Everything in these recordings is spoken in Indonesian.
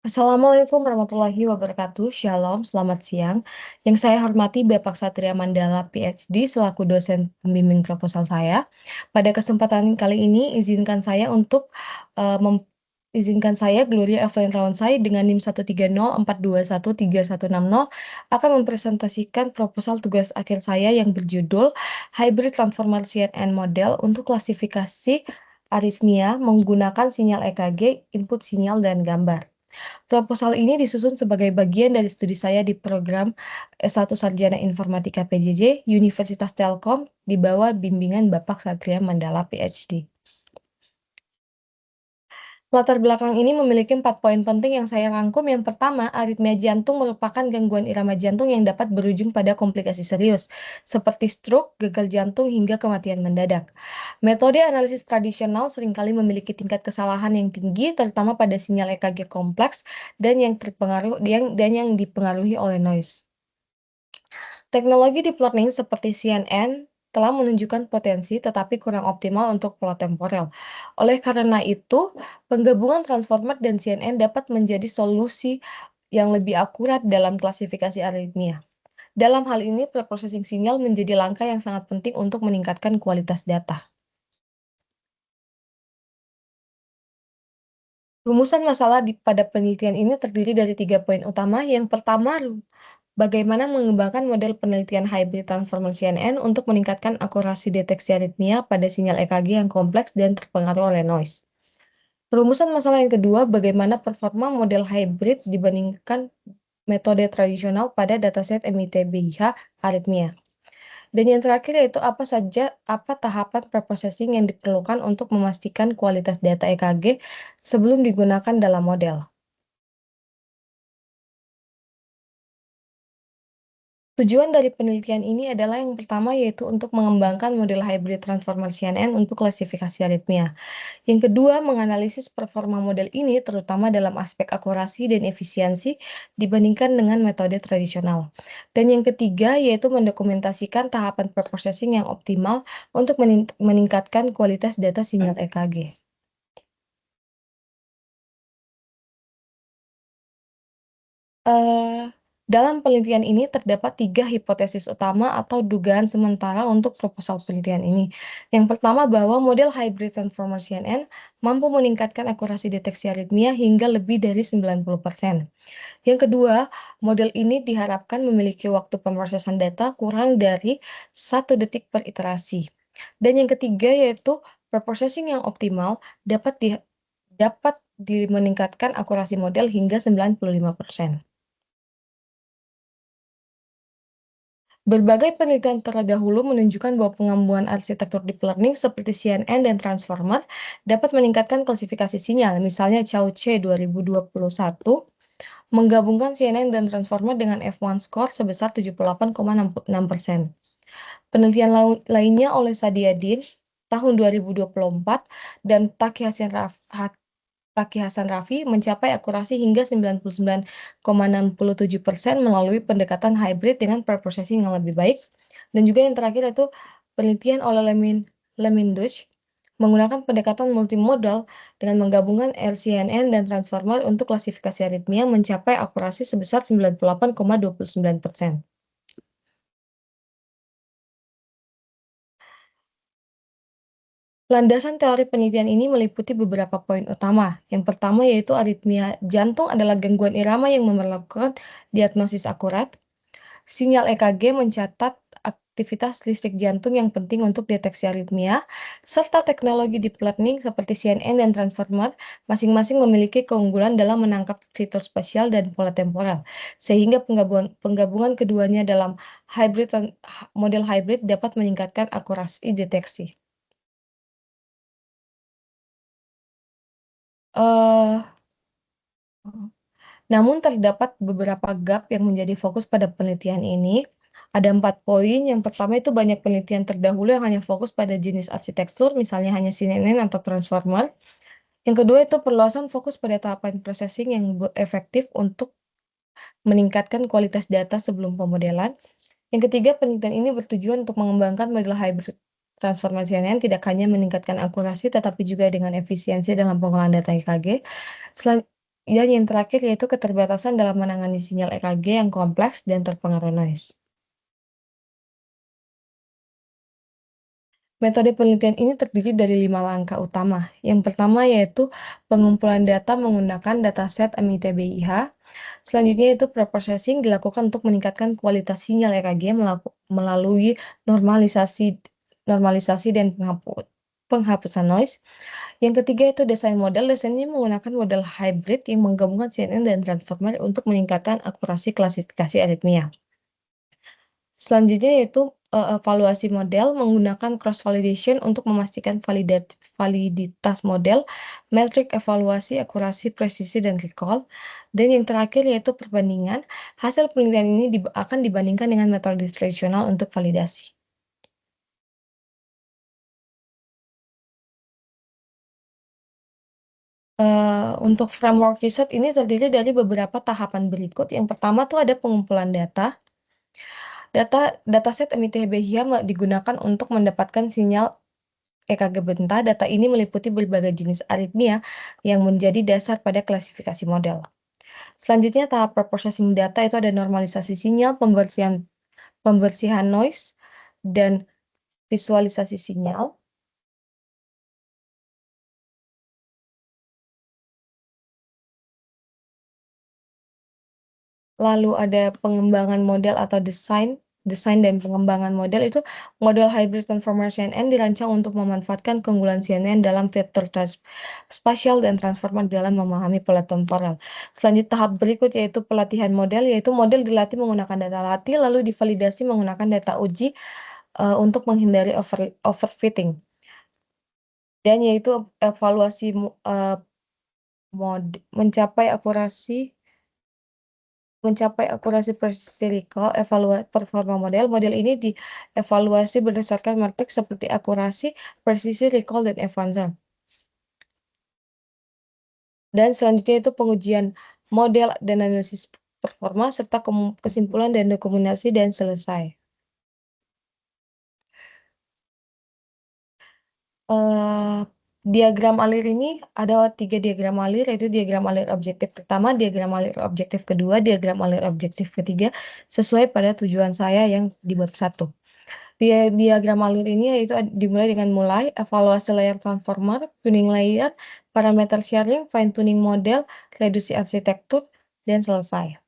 Assalamualaikum warahmatullahi wabarakatuh. Shalom, selamat siang. Yang saya hormati Bapak Satria Mandala, PhD, selaku dosen pembimbing proposal saya. Pada kesempatan kali ini, izinkan saya, Gloria Evelyn Rawonsai, dengan NIM 13042136160, akan mempresentasikan proposal tugas akhir saya yang berjudul Hybrid Transformer CNN Model untuk klasifikasi aritmia menggunakan sinyal EKG, input sinyal, dan gambar. Proposal ini disusun sebagai bagian dari studi saya di program S1 Sarjana Informatika PJJ Universitas Telkom di bawah bimbingan Bapak Satria Mandala, PhD. Latar belakang ini memiliki 4 poin penting yang saya rangkum. Yang pertama, aritmia jantung merupakan gangguan irama jantung yang dapat berujung pada komplikasi serius, seperti stroke, gagal jantung, hingga kematian mendadak. Metode analisis tradisional seringkali memiliki tingkat kesalahan yang tinggi, terutama pada sinyal EKG kompleks dan yang dipengaruhi oleh noise. Teknologi deep learning seperti CNN telah menunjukkan potensi tetapi kurang optimal untuk pola temporal. Oleh karena itu, penggabungan transformer dan CNN dapat menjadi solusi yang lebih akurat dalam klasifikasi aritmia. Dalam hal ini, preprocessing sinyal menjadi langkah yang sangat penting untuk meningkatkan kualitas data. Rumusan masalah pada penelitian ini terdiri dari 3 poin utama. Yang pertama, bagaimana mengembangkan model penelitian hybrid transformer CNN untuk meningkatkan akurasi deteksi aritmia pada sinyal EKG yang kompleks dan terpengaruh oleh noise. Rumusan masalah yang kedua, bagaimana performa model hybrid dibandingkan metode tradisional pada dataset MIT-BIH aritmia. Dan yang terakhir yaitu apa tahapan preprocessing yang diperlukan untuk memastikan kualitas data EKG sebelum digunakan dalam model. Tujuan dari penelitian ini adalah yang pertama yaitu untuk mengembangkan model hybrid transformer CNN untuk klasifikasi aritmia. Yang kedua, menganalisis performa model ini terutama dalam aspek akurasi dan efisiensi dibandingkan dengan metode tradisional. Dan yang ketiga yaitu mendokumentasikan tahapan preprocessing yang optimal untuk meningkatkan kualitas data sinyal EKG. Dalam penelitian ini terdapat 3 hipotesis utama atau dugaan sementara untuk proposal penelitian ini. Yang pertama, bahwa model hybrid transformer CNN mampu meningkatkan akurasi deteksi aritmia hingga lebih dari 90%. Yang kedua, model ini diharapkan memiliki waktu pemrosesan data kurang dari 1 detik per iterasi. Dan yang ketiga yaitu preprocessing yang optimal dapat meningkatkan akurasi model hingga 95%. Berbagai penelitian terdahulu menunjukkan bahwa pengembangan arsitektur deep learning seperti CNN dan transformer dapat meningkatkan klasifikasi sinyal. Misalnya Chao-Che 2021 menggabungkan CNN dan transformer dengan F1 score sebesar 78,6%. Penelitian lainnya oleh Sadiadin tahun 2024 dan Taki Hasan Raffi mencapai akurasi hingga 99,67% melalui pendekatan hybrid dengan preprocessing yang lebih baik. Dan juga yang terakhir itu penelitian oleh Lemin-Deutsch menggunakan pendekatan multimodal dengan menggabungkan RCNN dan transformer untuk klasifikasi aritmia mencapai akurasi sebesar 98,29%. Landasan teori penelitian ini meliputi beberapa poin utama. Yang pertama yaitu aritmia jantung adalah gangguan irama yang memerlukan diagnosis akurat. Sinyal EKG mencatat aktivitas listrik jantung yang penting untuk deteksi aritmia, serta teknologi deep learning seperti CNN dan transformer masing-masing memiliki keunggulan dalam menangkap fitur spasial dan pola temporal, sehingga penggabungan keduanya dalam model hybrid dapat meningkatkan akurasi deteksi. Eh, Namun terdapat beberapa gap yang menjadi fokus pada penelitian ini. Ada 4 poin. Yang pertama itu banyak penelitian terdahulu yang hanya fokus pada jenis arsitektur, misalnya hanya CNN atau transformer. Yang kedua itu perluasan fokus pada tahapan processing yang efektif untuk meningkatkan kualitas data sebelum pemodelan. Yang ketiga, penelitian ini bertujuan untuk mengembangkan model hybrid transformer CNN tidak hanya meningkatkan akurasi, tetapi juga dengan efisiensi dalam pengolahan data EKG. Dan yang terakhir yaitu keterbatasan dalam menangani sinyal EKG yang kompleks dan terpengaruh noise. Metode penelitian ini terdiri dari 5 langkah utama. Yang pertama yaitu pengumpulan data menggunakan dataset MITBIH. Selanjutnya itu preprocessing dilakukan untuk meningkatkan kualitas sinyal EKG melalui normalisasi normalisasi dan penghapusan noise. Yang ketiga itu desain model. Desainnya menggunakan model hybrid yang menggabungkan CNN dan transformer untuk meningkatkan akurasi klasifikasi aritmia. Selanjutnya yaitu, evaluasi model menggunakan cross validation untuk memastikan validitas model, metrik evaluasi, akurasi, presisi, dan recall. Dan yang terakhir yaitu perbandingan, hasil penelitian ini akan dibandingkan dengan metode tradisional untuk validasi. Untuk framework riset ini terdiri dari beberapa tahapan berikut. Yang pertama tuh ada pengumpulan data. Dataset MITB-HIA digunakan untuk mendapatkan sinyal EKG bentah. Data ini meliputi berbagai jenis aritmia yang menjadi dasar pada klasifikasi model. Selanjutnya tahap preprocessing data itu ada normalisasi sinyal, pembersihan noise, dan visualisasi sinyal. Lalu ada pengembangan model atau desain dan pengembangan model itu model hybrid transformer CNN dirancang untuk memanfaatkan keunggulan CNN dalam fitur spasial dan transformer dalam memahami pola temporal. Selanjutnya tahap berikut yaitu pelatihan model, yaitu model dilatih menggunakan data latih lalu divalidasi menggunakan data uji untuk menghindari overfitting. Dan yaitu evaluasi mencapai presisi recall, performa model. Model ini dievaluasi berdasarkan matrik seperti akurasi, presisi, recall, dan Evanza. Dan selanjutnya itu pengujian model dan analisis performa serta kesimpulan dan dokumentasi dan selesai. Diagram alir ini ada 3 diagram alir, yaitu diagram alir objektif pertama, diagram alir objektif kedua, diagram alir objektif ketiga, sesuai pada tujuan saya yang di bab 1. Diagram alir ini yaitu dimulai dengan evaluasi layer transformer, tuning layer, parameter sharing, fine tuning model, reduksi arsitektur, dan selesai.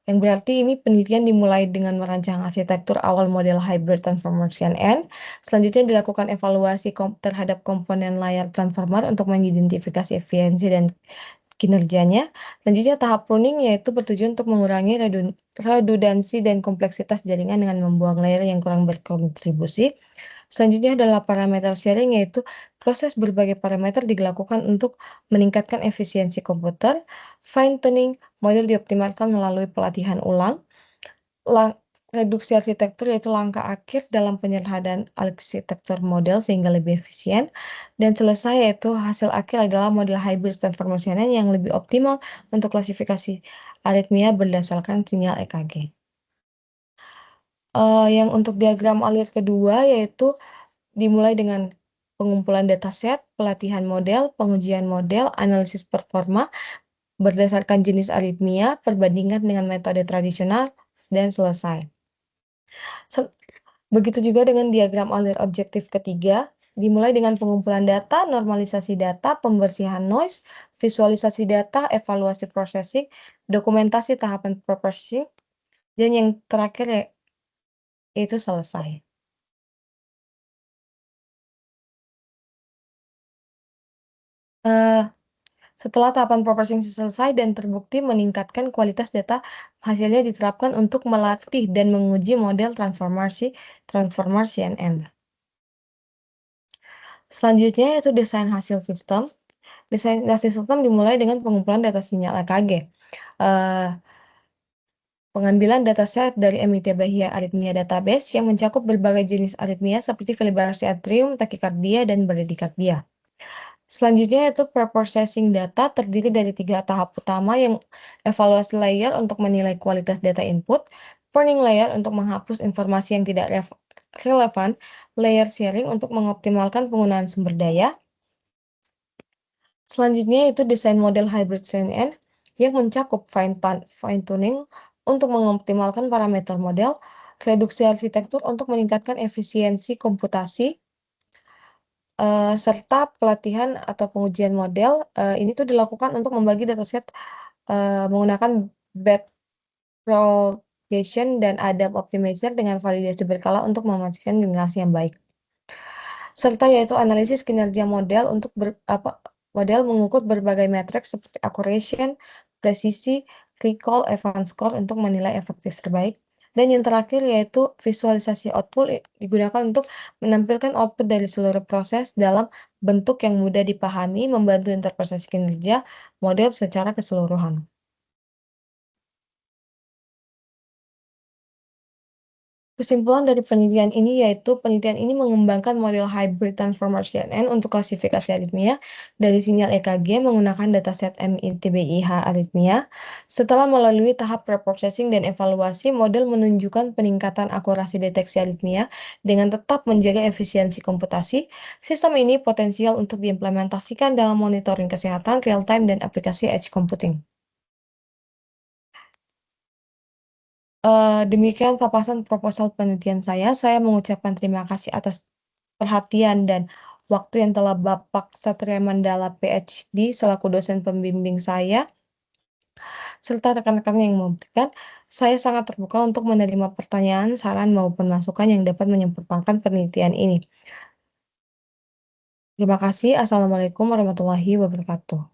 Yang berarti ini penelitian dimulai dengan merancang arsitektur awal model hybrid transformer CNN. Selanjutnya dilakukan evaluasi terhadap komponen layar transformer untuk mengidentifikasi efisiensi dan kinerjanya. Selanjutnya tahap pruning yaitu bertujuan untuk mengurangi redundansi dan kompleksitas jaringan dengan membuang layer yang kurang berkontribusi. Selanjutnya adalah parameter sharing, yaitu proses berbagai parameter dilakukan untuk meningkatkan efisiensi komputer. Fine tuning model dioptimalkan melalui pelatihan ulang. Reduksi arsitektur yaitu langkah akhir dalam penyederhanaan arsitektur model sehingga lebih efisien. Dan selesai yaitu hasil akhir adalah model hybrid transformation yang lebih optimal untuk klasifikasi aritmia berdasarkan sinyal EKG. Yang untuk diagram alir kedua yaitu dimulai dengan pengumpulan dataset, pelatihan model, pengujian model, analisis performa berdasarkan jenis aritmia, perbandingan dengan metode tradisional, dan selesai. Begitu juga dengan diagram alir objektif ketiga, dimulai dengan pengumpulan data, normalisasi data, pembersihan noise, visualisasi data, evaluasi processing, dokumentasi tahapan processing, dan yang terakhir yaitu selesai. Setelah tahapan processing selesai dan terbukti meningkatkan kualitas data, hasilnya diterapkan untuk melatih dan menguji model transformer CNN. Selanjutnya yaitu desain hasil sistem. Desain hasil sistem dimulai dengan pengumpulan data sinyal EKG. Pengambilan dataset dari MITBHIA Arrhythmia Database yang mencakup berbagai jenis aritmia seperti vibrasi atrium, takikardia, dan bradikardia. Selanjutnya yaitu preprocessing data terdiri dari 3 tahap utama yang evaluasi layer untuk menilai kualitas data input, pruning layer untuk menghapus informasi yang tidak relevan, layer sharing untuk mengoptimalkan penggunaan sumber daya. Selanjutnya itu desain model hybrid CNN yang mencakup fine tuning untuk mengoptimalkan parameter model, reduksi arsitektur untuk meningkatkan efisiensi komputasi, serta pelatihan atau pengujian model, ini tuh dilakukan untuk membagi dataset, menggunakan backpropagation dan Adapt Optimizer dengan validasi berkala untuk memastikan generasi yang baik. Serta yaitu analisis kinerja model untuk model mengukur berbagai metrik seperti accuracy, presisi, recall, advance score untuk menilai efektif terbaik. Dan yang terakhir yaitu visualisasi output digunakan untuk menampilkan output dari seluruh proses dalam bentuk yang mudah dipahami, membantu interpretasi kinerja model secara keseluruhan. Kesimpulan dari penelitian ini yaitu penelitian ini mengembangkan model hybrid transformer CNN untuk klasifikasi aritmia dari sinyal EKG menggunakan dataset MITBIH aritmia. Setelah melalui tahap preprocessing dan evaluasi, model menunjukkan peningkatan akurasi deteksi aritmia dengan tetap menjaga efisiensi komputasi. Sistem ini potensial untuk diimplementasikan dalam monitoring kesehatan real-time dan aplikasi edge computing. Demikian papasan proposal penelitian saya. Saya mengucapkan terima kasih atas perhatian dan waktu yang telah Bapak Satria Mandala PhD selaku dosen pembimbing saya, serta rekan-rekan yang memberikan. Saya sangat terbuka untuk menerima pertanyaan, saran, maupun masukan yang dapat menyempurnakan penelitian ini. Terima kasih. Assalamualaikum warahmatullahi wabarakatuh.